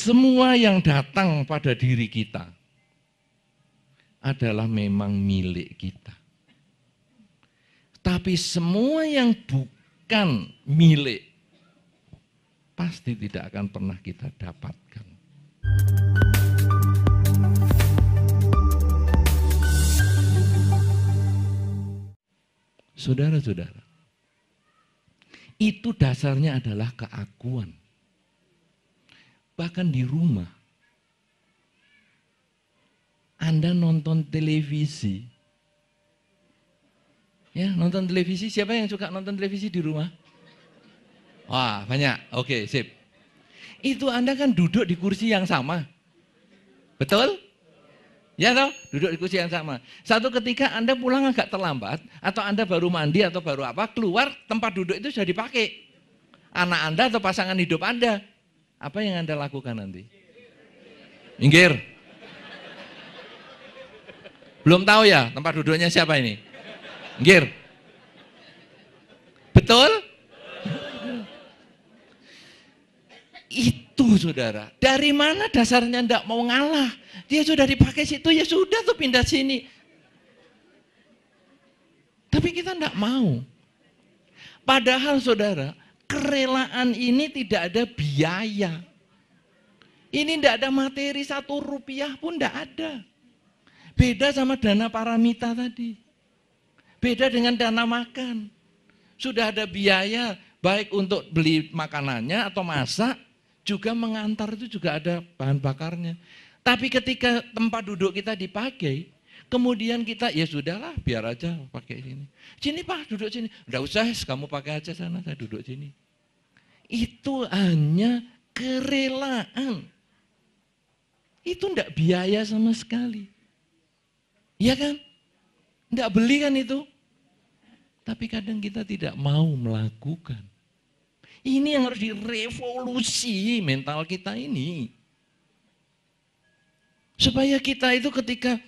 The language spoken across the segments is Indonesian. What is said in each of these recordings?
semua yang datang pada diri kita adalah memang milik kita. Tapi semua yang bukan milik pasti tidak akan pernah kita dapatkan. Saudara-saudara, itu dasarnya adalah keakuan. Bahkan di rumah, Anda nonton televisi. Ya, nonton televisi, siapa yang suka nonton televisi di rumah? Wah, banyak. Oke, sip. Itu Anda kan duduk di kursi yang sama. Betul? Ya toh, duduk di kursi yang sama. Satu ketika Anda pulang agak terlambat, atau Anda baru mandi atau baru apa, keluar tempat duduk itu sudah dipakai. Anak Anda atau pasangan hidup Anda. Apa yang Anda lakukan nanti? Minggir. Belum tahu ya tempat duduknya siapa ini? Minggir. Betul? Itu saudara, dari mana dasarnya tidak mau ngalah? Dia sudah dipakai situ, ya sudah tuh pindah sini. Tapi kita tidak mau. Padahal saudara, kerelaan ini tidak ada biaya. Ini tidak ada materi, 1 rupiah pun tidak ada. Beda sama dana paramita tadi. Beda dengan dana makan. Sudah ada biaya, baik untuk beli makanannya atau masak, juga mengantar itu juga ada bahan bakarnya. Tapi ketika tempat duduk kita dipakai, kemudian kita, ya sudahlah biar aja pakai sini. Sini Pak, duduk sini. Enggak usah, kamu pakai aja sana, saya duduk sini. Itu hanya kerelaan. Itu enggak biaya sama sekali. Iya kan? Enggak beli kan itu? Tapi kadang kita tidak mau melakukan. Ini yang harus direvolusi mental kita ini. Supaya kita itu ketika,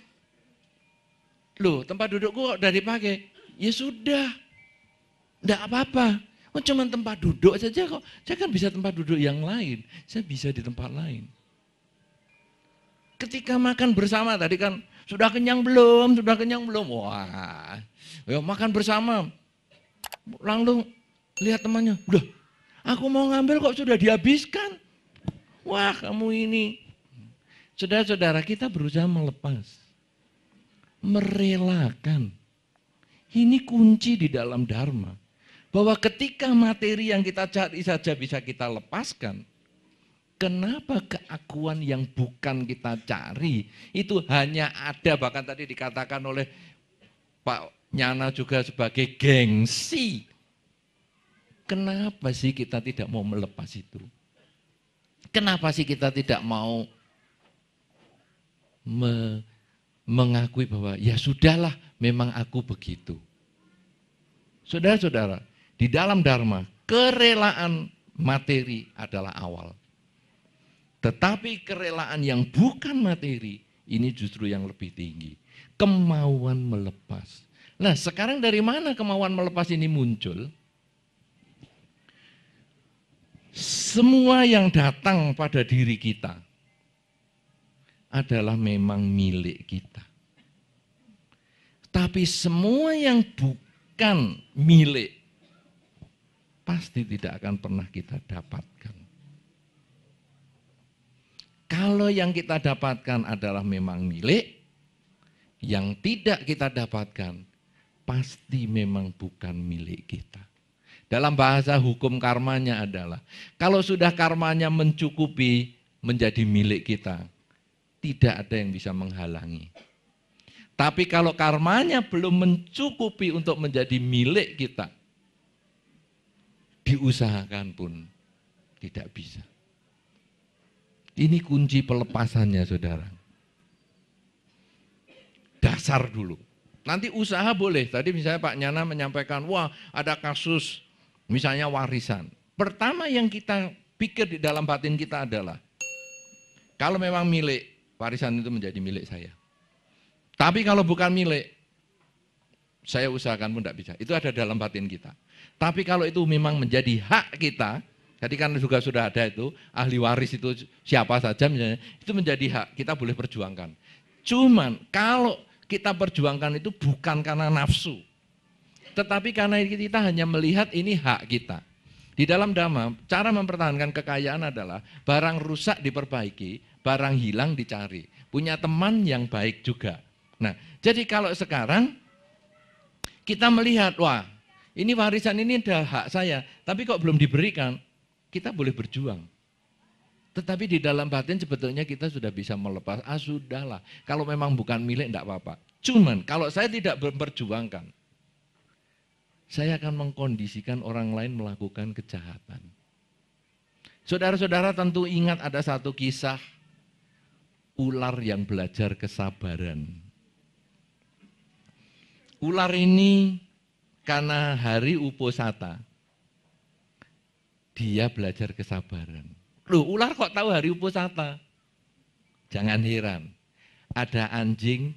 loh tempat dudukku udah dipakai, ya sudah, enggak apa-apa. Oh cuma tempat duduk saja kok, saya kan bisa tempat duduk yang lain, saya bisa di tempat lain. Ketika makan bersama tadi kan, sudah kenyang belum, sudah kenyang belum, wah, ya makan bersama, langsung lihat temannya, udah. Aku mau ngambil kok sudah dihabiskan. Wah kamu ini. Saudara-saudara kita berusaha melepas. Merelakan. Ini kunci di dalam dharma. Bahwa ketika materi yang kita cari saja bisa kita lepaskan. Kenapa keakuan yang bukan kita cari itu hanya ada, bahkan tadi dikatakan oleh Pak Nyana juga sebagai gengsi. Kenapa sih kita tidak mau melepas itu? Kenapa sih kita tidak mau mengakui bahwa ya sudahlah memang aku begitu. Saudara-saudara, di dalam dharma kerelaan materi adalah awal. Tetapi kerelaan yang bukan materi ini justru yang lebih tinggi. Kemauan melepas. Nah sekarang dari mana kemauan melepas ini muncul? Semua yang datang pada diri kita adalah memang milik kita. Tapi semua yang bukan milik pasti tidak akan pernah kita dapatkan. Kalau yang kita dapatkan adalah memang milik, yang tidak kita dapatkan pasti memang bukan milik kita. Dalam bahasa hukum karmanya adalah, kalau sudah karmanya mencukupi menjadi milik kita, tidak ada yang bisa menghalangi. Tapi kalau karmanya belum mencukupi untuk menjadi milik kita, diusahakan pun tidak bisa. Ini kunci pelepasannya saudara. Dasar dulu. Nanti usaha boleh. Tadi misalnya Pak Nyana menyampaikan, wah ada kasus misalnya warisan. Pertama yang kita pikir di dalam batin kita adalah, kalau memang milik, warisan itu menjadi milik saya. Tapi kalau bukan milik, saya usahakan pun tidak bisa. Itu ada dalam batin kita. Tapi kalau itu memang menjadi hak kita, Jadi kan juga sudah ada itu, ahli waris itu siapa saja misalnya, itu menjadi hak, kita boleh perjuangkan. Cuman kalau kita perjuangkan itu bukan karena nafsu, tetapi karena kita hanya melihat ini hak kita. Di dalam Dhamma, cara mempertahankan kekayaan adalah barang rusak diperbaiki, barang hilang dicari. Punya teman yang baik juga. Nah, jadi kalau sekarang kita melihat, wah ini warisan ini adalah hak saya, tapi kok belum diberikan, kita boleh berjuang. Tetapi di dalam batin sebetulnya kita sudah bisa melepas, sudahlah, kalau memang bukan milik enggak apa-apa. Cuman kalau saya tidak memperjuangkan, saya akan mengkondisikan orang lain melakukan kejahatan. Saudara-saudara tentu ingat ada satu kisah ular yang belajar kesabaran. Ular ini karena hari Uposatha, dia belajar kesabaran. Loh, ular kok tahu hari Uposatha? Jangan heran, ada anjing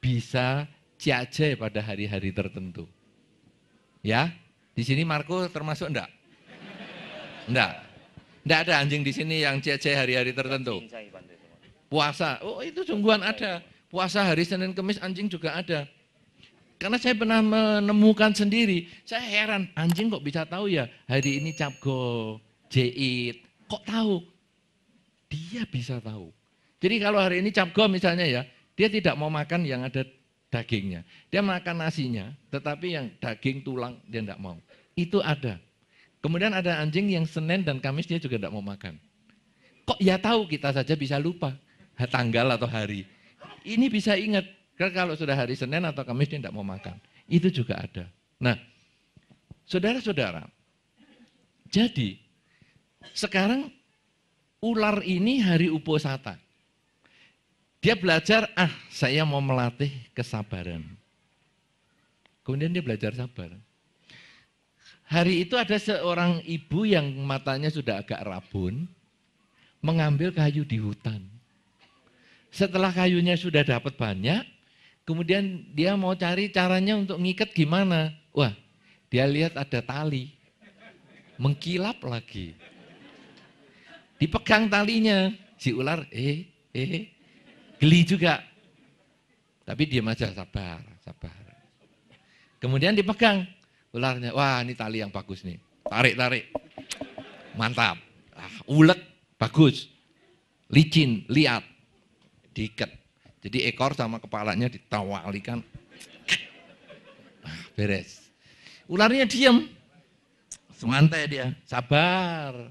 bisa ciace pada hari-hari tertentu. Ya, di sini Marco termasuk enggak? Enggak. Enggak ada anjing di sini yang ciace hari-hari tertentu. Puasa, oh itu sungguhan ada. Puasa hari Senin Kamis anjing juga ada. Karena saya pernah menemukan sendiri, saya heran, anjing kok bisa tahu ya hari ini Capgo, Jeit, kok tahu? Dia bisa tahu. Jadi kalau hari ini Capgo misalnya ya, dia tidak mau makan yang ada dagingnya. Dia makan nasinya, tetapi yang daging, tulang dia tidak mau. Itu ada. Kemudian ada anjing yang Senin dan Kamis dia juga tidak mau makan. Kok ya tahu, kita saja bisa lupa tanggal atau hari. Ini bisa ingat, karena kalau sudah hari Senin atau Kamis dia tidak mau makan. Itu juga ada. Nah, saudara-saudara, jadi sekarang ular ini hari Uposatha. Dia belajar, saya mau melatih kesabaran. Kemudian dia belajar sabar. Hari itu ada seorang ibu yang matanya sudah agak rabun, mengambil kayu di hutan. Setelah kayunya sudah dapat banyak, kemudian dia mau cari caranya untuk ngikat gimana. Wah, dia lihat ada tali, mengkilap lagi. Dipegang talinya, si ular, geli juga. Tapi diam aja, sabar. Kemudian dipegang ularnya. Wah, ini tali yang bagus nih. Tarik. Mantap. Ulet, bagus. Licin, liat. Diikat. Jadi ekor sama kepalanya ditawalikan. Beres. Ularnya diam. Santai dia, sabar.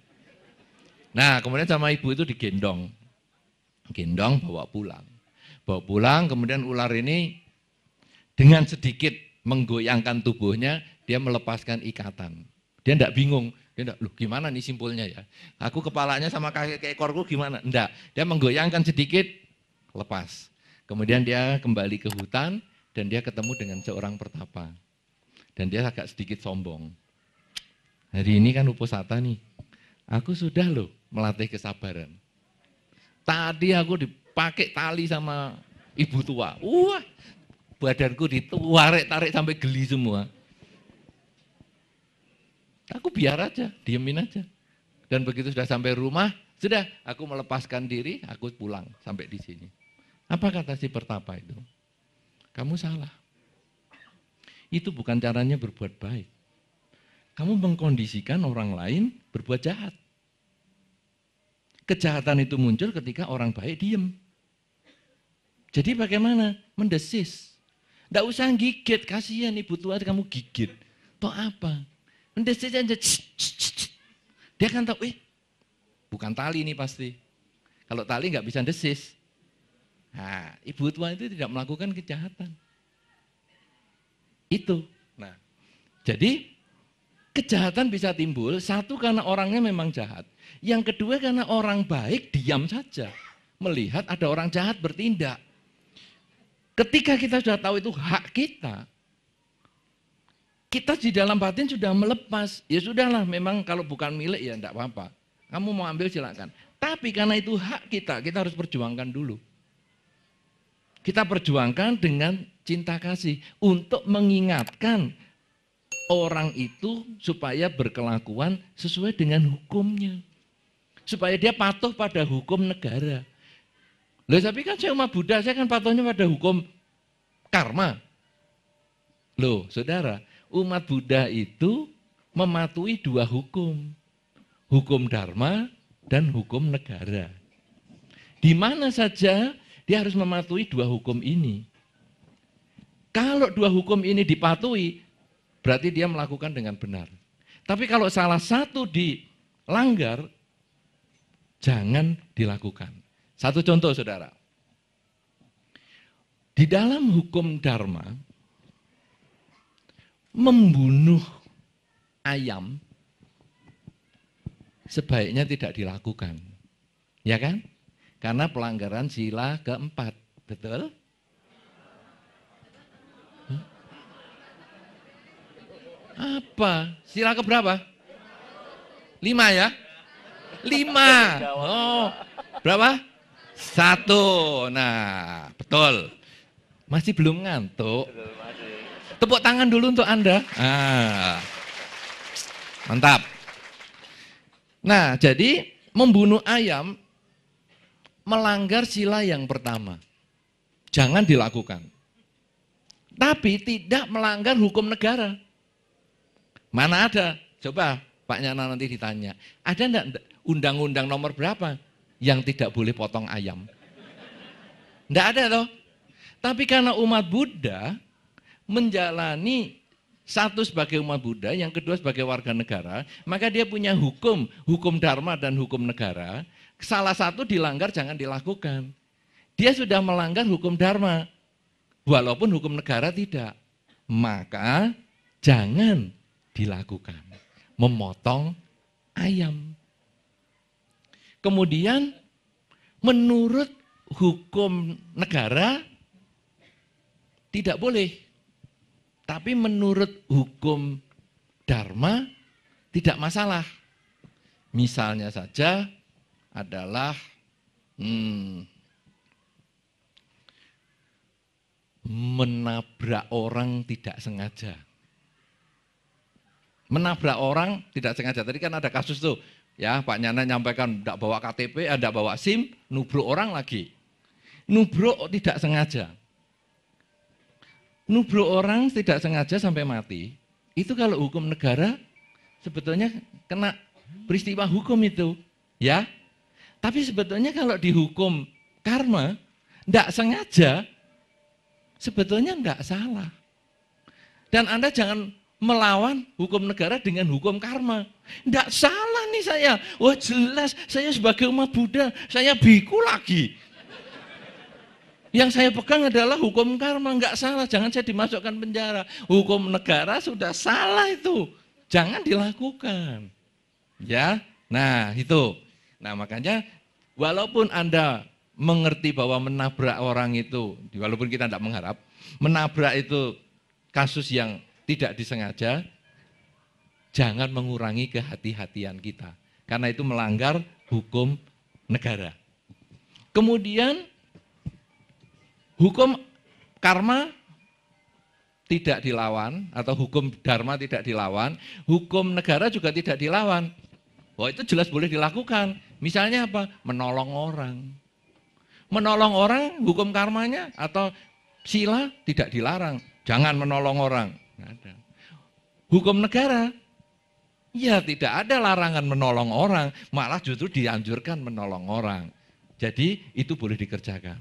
Nah, kemudian sama ibu itu digendong. Bawa pulang, kemudian ular ini dengan sedikit menggoyangkan tubuhnya, dia melepaskan ikatan. Dia enggak bingung, dia enggak, loh gimana nih simpulnya ya? Aku kepalanya sama kaki ekorku gimana? Enggak, dia menggoyangkan sedikit, lepas. Kemudian dia kembali ke hutan, dan dia ketemu dengan seorang pertapa. Dan dia agak sedikit sombong. Hari ini kan Uposatha nih, aku sudah loh melatih kesabaran. Tadi aku dipakai tali sama ibu tua. Wah, badanku ditarik sampai geli semua. Aku biar aja, diemin aja. Dan begitu sudah sampai rumah, sudah aku melepaskan diri, aku pulang sampai di sini. Apa kata si pertapa itu? Kamu salah. Itu bukan caranya berbuat baik. Kamu mengkondisikan orang lain berbuat jahat. Kejahatan itu muncul ketika orang baik diem. Jadi bagaimana? Mendesis. Tidak usah gigit, kasihan ibu tua kamu gigit. Toh apa? Mendesis aja. Dia kan tahu, bukan tali ini pasti. Kalau tali nggak bisa desis. Nah, ibu tua itu tidak melakukan kejahatan. Itu. Nah, jadi kejahatan bisa timbul, satu karena orangnya memang jahat. Yang kedua karena orang baik diam saja. Melihat ada orang jahat bertindak. Ketika kita sudah tahu itu hak kita di dalam batin sudah melepas. Ya sudahlah, memang kalau bukan milik ya enggak apa-apa. Kamu mau ambil silakan. Tapi karena itu hak kita harus perjuangkan dulu. Kita perjuangkan dengan cinta kasih untuk mengingatkan orang itu supaya berkelakuan sesuai dengan hukumnya. Supaya dia patuh pada hukum negara. Loh, tapi kan saya umat Buddha, saya kan patuhnya pada hukum karma. Loh, saudara, umat Buddha itu mematuhi dua hukum. Hukum dharma dan hukum negara. Di mana saja dia harus mematuhi dua hukum ini. Kalau dua hukum ini dipatuhi, berarti dia melakukan dengan benar. Tapi kalau salah satu dilanggar, jangan dilakukan. Satu contoh, saudara. Di dalam hukum dharma, membunuh ayam sebaiknya tidak dilakukan. Ya kan? Karena pelanggaran sila keempat. Betul? Apa? Sila keberapa? 5 ya? 5. Oh, berapa? 1. Nah, betul. Masih belum ngantuk. Tepuk tangan dulu untuk Anda. Mantap. Nah, jadi membunuh ayam melanggar sila yang pertama. Jangan dilakukan. Tapi tidak melanggar hukum negara. Mana ada? Coba Pak Nyana nanti ditanya. Ada enggak undang-undang nomor berapa yang tidak boleh potong ayam? Enggak ada toh. Tapi karena umat Buddha menjalani satu sebagai umat Buddha, yang kedua sebagai warga negara, maka dia punya hukum dharma dan hukum negara. Salah satu dilanggar jangan dilakukan. Dia sudah melanggar hukum dharma, walaupun hukum negara tidak. Maka jangan dilakukan, memotong ayam. Kemudian menurut hukum negara tidak boleh, tapi menurut hukum dharma tidak masalah. Misalnya saja adalah menabrak orang tidak sengaja. Menabrak orang tidak sengaja. Tadi kan ada kasus tuh, ya Pak Nyana nyampaikan tidak bawa KTP, tidak bawa SIM, nubruk orang lagi. Nubruk tidak sengaja. Nubruk orang tidak sengaja sampai mati. Itu kalau hukum negara sebetulnya kena peristiwa hukum itu, ya. Tapi sebetulnya kalau dihukum karma, tidak sengaja, sebetulnya tidak salah. Dan Anda jangan melawan hukum negara dengan hukum karma. Tidak salah nih saya. Wah jelas saya sebagai umat Buddha, saya biku lagi. Yang saya pegang adalah hukum karma, enggak salah. Jangan saya dimasukkan penjara. Hukum negara sudah salah itu. Jangan dilakukan. Ya, nah itu. Nah makanya walaupun Anda mengerti bahwa menabrak orang itu, walaupun kita tidak mengharap, menabrak itu kasus yang tidak disengaja, jangan mengurangi kehati-hatian kita. Karena itu melanggar hukum negara. Kemudian, hukum karma tidak dilawan, atau hukum dharma tidak dilawan, hukum negara juga tidak dilawan. Wah itu jelas boleh dilakukan. Misalnya apa? Menolong orang. Menolong orang, hukum karmanya atau sila tidak dilarang. Jangan menolong orang. Ada. Hukum negara, ya tidak ada larangan menolong orang, malah justru dianjurkan menolong orang. Jadi itu boleh dikerjakan.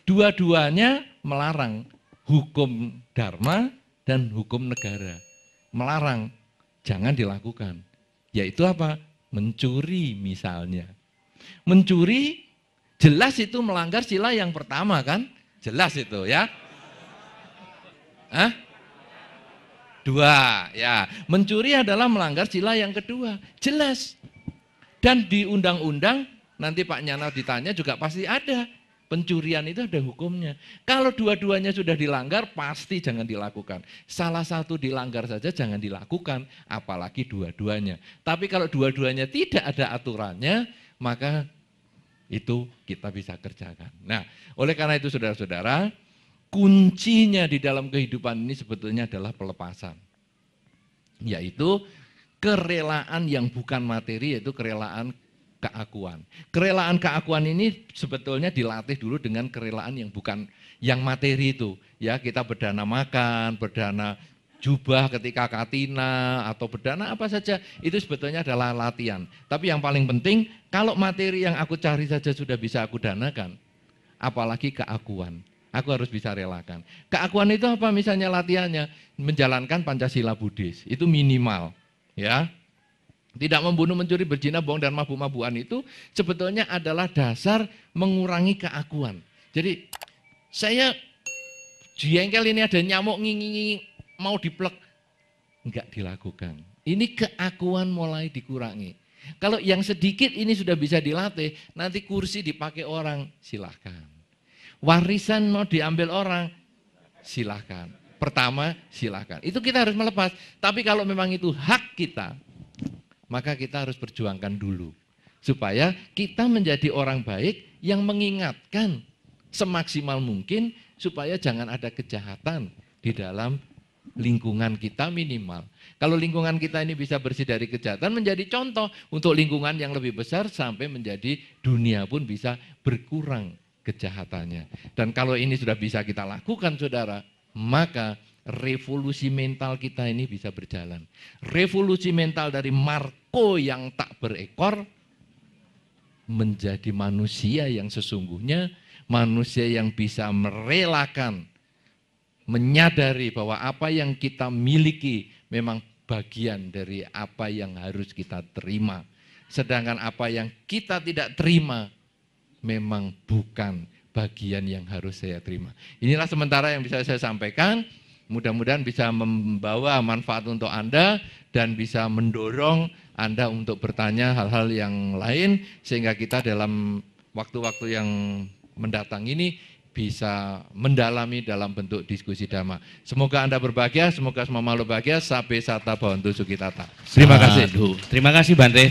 Dua-duanya melarang, hukum dharma dan hukum negara. Melarang, jangan dilakukan. Yaitu apa? Mencuri misalnya. Mencuri jelas itu melanggar sila yang pertama kan? Jelas itu ya. Hah? 2, ya. Mencuri adalah melanggar sila yang kedua, jelas. Dan di undang-undang, nanti Pak Nyana ditanya juga pasti ada. Pencurian itu ada hukumnya. Kalau dua-duanya sudah dilanggar, pasti jangan dilakukan. Salah satu dilanggar saja jangan dilakukan, apalagi dua-duanya. Tapi kalau dua-duanya tidak ada aturannya, maka itu kita bisa kerjakan. Nah, oleh karena itu saudara-saudara, kuncinya di dalam kehidupan ini sebetulnya adalah pelepasan. yaitu kerelaan yang bukan materi, yaitu kerelaan keakuan. Kerelaan keakuan ini sebetulnya dilatih dulu dengan kerelaan yang bukan yang materi itu. Ya, kita berdana makan, berdana jubah ketika katina, atau berdana apa saja, itu sebetulnya adalah latihan. Tapi yang paling penting, kalau materi yang aku cari saja sudah bisa aku danakan, apalagi keakuan. Aku harus bisa relakan. Keakuan itu apa misalnya latihannya? Menjalankan Pancasila Buddhis, itu minimal. Ya, tidak membunuh, mencuri, berzina, bohong, dan mabuk-mabukan itu sebetulnya adalah dasar mengurangi keakuan. Jadi saya jengkel ini ada nyamuk nging mau diplek, enggak dilakukan. Ini keakuan mulai dikurangi. Kalau yang sedikit ini sudah bisa dilatih, nanti kursi dipakai orang, silahkan. Warisan mau diambil orang, silahkan. Pertama, silahkan. Itu kita harus melepas. Tapi kalau memang itu hak kita, maka kita harus perjuangkan dulu. Supaya kita menjadi orang baik yang mengingatkan semaksimal mungkin supaya jangan ada kejahatan di dalam lingkungan kita minimal. Kalau lingkungan kita ini bisa bersih dari kejahatan, menjadi contoh untuk lingkungan yang lebih besar sampai menjadi dunia pun bisa berkurang kejahatannya. Dan kalau ini sudah bisa kita lakukan, saudara, maka revolusi mental kita ini bisa berjalan. Revolusi mental dari Marco yang tak berekor menjadi manusia yang sesungguhnya, manusia yang bisa merelakan, menyadari bahwa apa yang kita miliki memang bagian dari apa yang harus kita terima. Sedangkan apa yang kita tidak terima memang bukan bagian yang harus saya terima. Inilah sementara yang bisa saya sampaikan. Mudah-mudahan bisa membawa manfaat untuk Anda dan bisa mendorong Anda untuk bertanya hal-hal yang lain sehingga kita dalam waktu-waktu yang mendatang ini bisa mendalami dalam bentuk diskusi dhamma. Semoga Anda berbahagia, semoga semua makhluk bahagia. Sabe sata bhavantu sukhitata. Terima kasih. Terima kasih Bante.